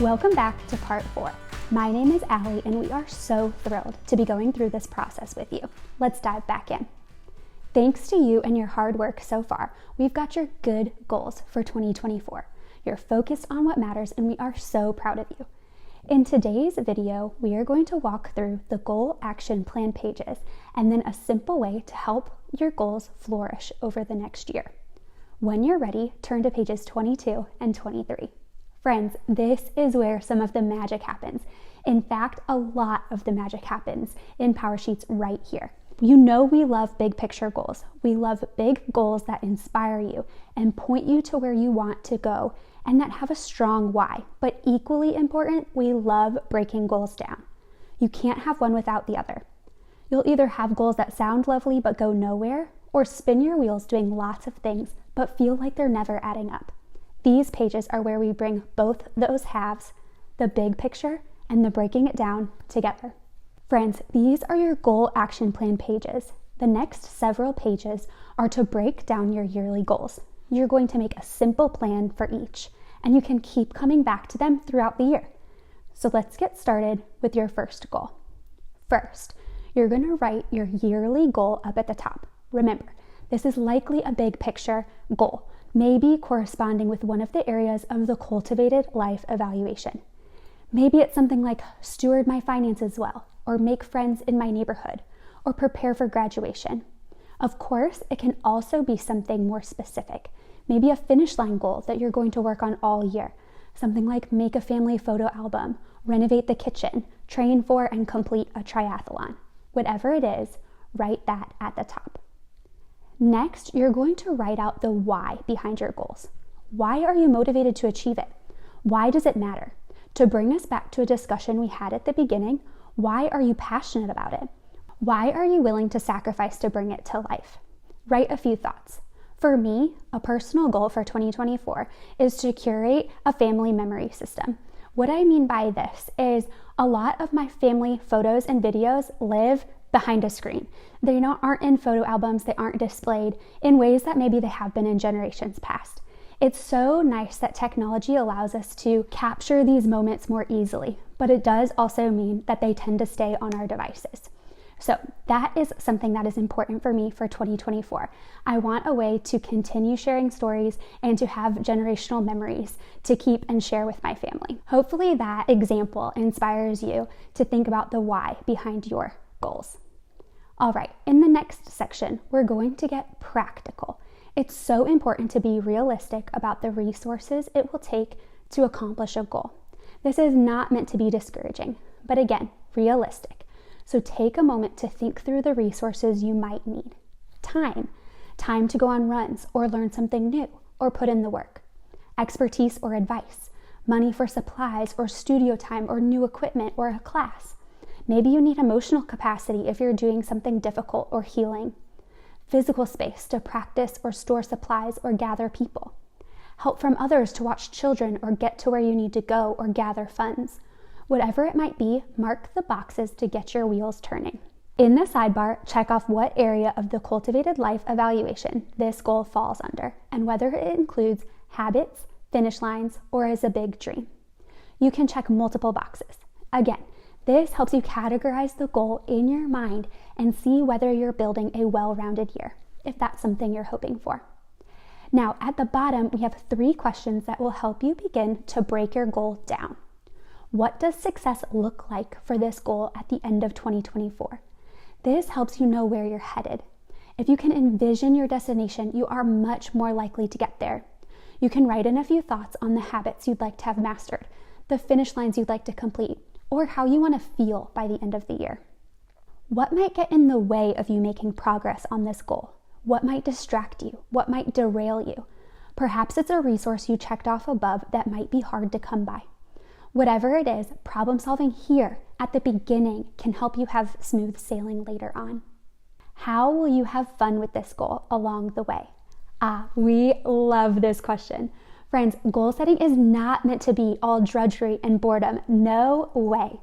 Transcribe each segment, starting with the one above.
Welcome back to part 4. My name is Allie and we are so thrilled to be going through this process with you. Let's dive back in. Thanks to you and your hard work so far, we've got your good goals for 2024. You're focused on what matters and we are so proud of you. In today's video, we are going to walk through the goal action plan pages and then a simple way to help your goals flourish over the next year. When you're ready, turn to pages 22 and 23. Friends, this is where some of the magic happens. In fact, a lot of the magic happens in PowerSheets right here. You know we love big picture goals. We love big goals that inspire you and point you to where you want to go and that have a strong why. But equally important, we love breaking goals down. You can't have one without the other. You'll either have goals that sound lovely but go nowhere, or spin your wheels doing lots of things but feel like they're never adding up. These pages are where we bring both those halves, the big picture and the breaking it down, together. Friends, these are your goal action plan pages. The next several pages are to break down your yearly goals. You're going to make a simple plan for each, and you can keep coming back to them throughout the year. So let's get started with your first goal. First, you're going to write your yearly goal up at the top. Remember, this is likely a big picture goal, maybe corresponding with one of the areas of the cultivated life evaluation. Maybe it's something like steward my finances well, or make friends in my neighborhood, or prepare for graduation. Of course, it can also be something more specific, maybe a finish line goal that you're going to work on all year, something like make a family photo album, renovate the kitchen, train for and complete a triathlon. Whatever it is, write that at the top. Next, you're going to write out the why behind your goals. Why are you motivated to achieve it? Why does it matter? To bring us back to a discussion we had at the beginning, why are you passionate about it? Why are you willing to sacrifice to bring it to life? Write a few thoughts. For me, a personal goal for 2024 is to curate a family memory system. What I mean by this is a lot of my family photos and videos live behind a screen. They aren't in photo albums, they aren't displayed in ways that maybe they have been in generations past. It's so nice that technology allows us to capture these moments more easily, but it does also mean that they tend to stay on our devices. So that is something that is important for me for 2024. I want a way to continue sharing stories and to have generational memories to keep and share with my family. Hopefully that example inspires you to think about the why behind your goals. All right, in the next section, we're going to get practical. It's so important to be realistic about the resources it will take to accomplish a goal. This is not meant to be discouraging, but again, realistic. So take a moment to think through the resources you might need. Time to go on runs or learn something new or put in the work. Expertise or advice, money for supplies or studio time or new equipment or a class. Maybe you need emotional capacity if you're doing something difficult or healing. Physical space to practice or store supplies or gather people. Help from others to watch children or get to where you need to go or gather funds. Whatever it might be, mark the boxes to get your wheels turning. In the sidebar, check off what area of the cultivated life evaluation this goal falls under and whether it includes habits, finish lines, or is a big dream. You can check multiple boxes. Again, this helps you categorize the goal in your mind and see whether you're building a well-rounded year, if that's something you're hoping for. Now, at the bottom, we have 3 questions that will help you begin to break your goal down. What does success look like for this goal at the end of 2024? This helps you know where you're headed. If you can envision your destination, you are much more likely to get there. You can write in a few thoughts on the habits you'd like to have mastered, the finish lines you'd like to complete, or how you want to feel by the end of the year. What might get in the way of you making progress on this goal? What might distract you? What might derail you? Perhaps it's a resource you checked off above that might be hard to come by. Whatever it is, problem solving here at the beginning can help you have smooth sailing later on. How will you have fun with this goal along the way? We love this question. Friends, goal setting is not meant to be all drudgery and boredom. No way.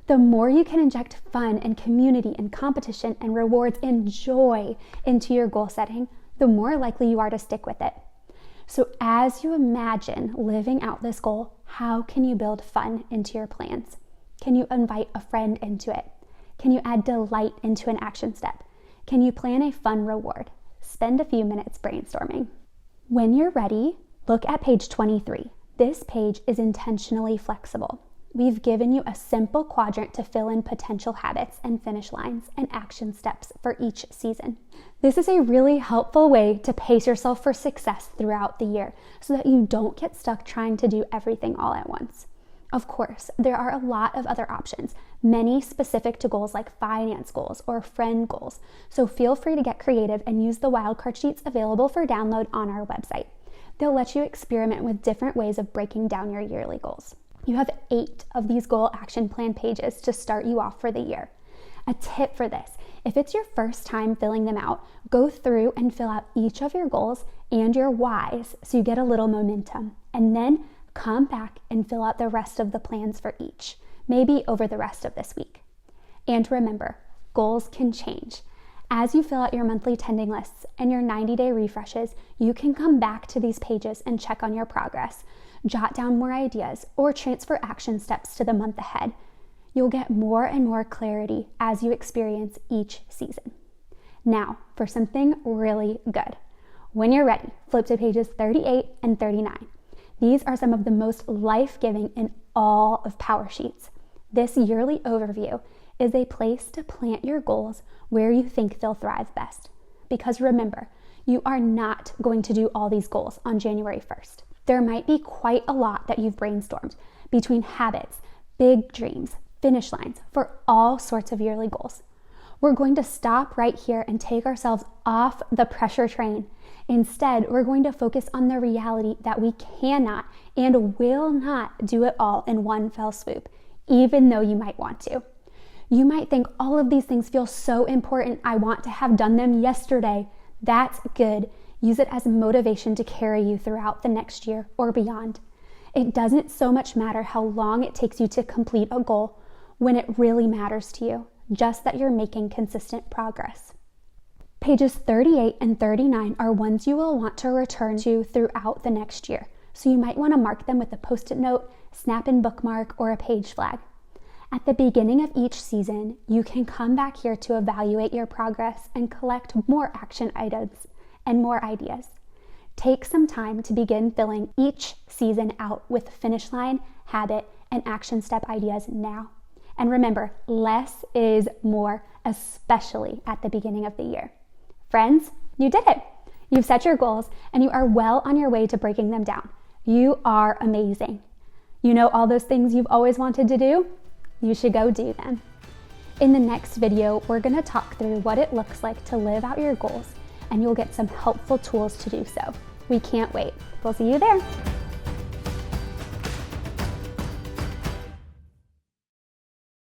The more you can inject fun and community and competition and rewards and joy into your goal setting, the more likely you are to stick with it. So as you imagine living out this goal, how can you build fun into your plans? Can you invite a friend into it? Can you add delight into an action step? Can you plan a fun reward? Spend a few minutes brainstorming. When you're ready, look at page 23. This page is intentionally flexible. We've given you a simple quadrant to fill in potential habits and finish lines and action steps for each season. This is a really helpful way to pace yourself for success throughout the year so that you don't get stuck trying to do everything all at once. Of course, there are a lot of other options, many specific to goals like finance goals or friend goals, so feel free to get creative and use the wildcard sheets available for download on our website. They'll let you experiment with different ways of breaking down your yearly goals. You have 8 of these goal action plan pages to start you off for the year. A tip for this, if it's your first time filling them out, go through and fill out each of your goals and your whys so you get a little momentum, and then come back and fill out the rest of the plans for each, maybe over the rest of this week. And remember, goals can change. As you fill out your monthly tending lists and your 90-day refreshes, you can come back to these pages and check on your progress, jot down more ideas, or transfer action steps to the month ahead. You'll get more and more clarity as you experience each season. Now, for something really good. When you're ready, flip to pages 38 and 39. These are some of the most life-giving in all of PowerSheets. This yearly overview is a place to plant your goals where you think they'll thrive best. Because remember, you are not going to do all these goals on January 1st. There might be quite a lot that you've brainstormed between habits, big dreams, finish lines for all sorts of yearly goals. We're going to stop right here and take ourselves off the pressure train. Instead, we're going to focus on the reality that we cannot and will not do it all in one fell swoop, even though you might want to. You might think all of these things feel so important, I want to have done them yesterday. That's good. Use it as motivation to carry you throughout the next year or beyond. It doesn't so much matter how long it takes you to complete a goal when it really matters to you, just that you're making consistent progress. Pages 38 and 39 are ones you will want to return to throughout the next year, so you might want to mark them with a Post-it note, snap-in bookmark, or a page flag. At the beginning of each season, you can come back here to evaluate your progress and collect more action items and more ideas. Take some time to begin filling each season out with finish line, habit, and action step ideas now. And remember, less is more, especially at the beginning of the year. Friends, you did it. You've set your goals and you are well on your way to breaking them down. You are amazing. You know all those things you've always wanted to do? You should go do them. In the next video, we're going to talk through what it looks like to live out your goals, and you'll get some helpful tools to do so. We can't wait. We'll see you there.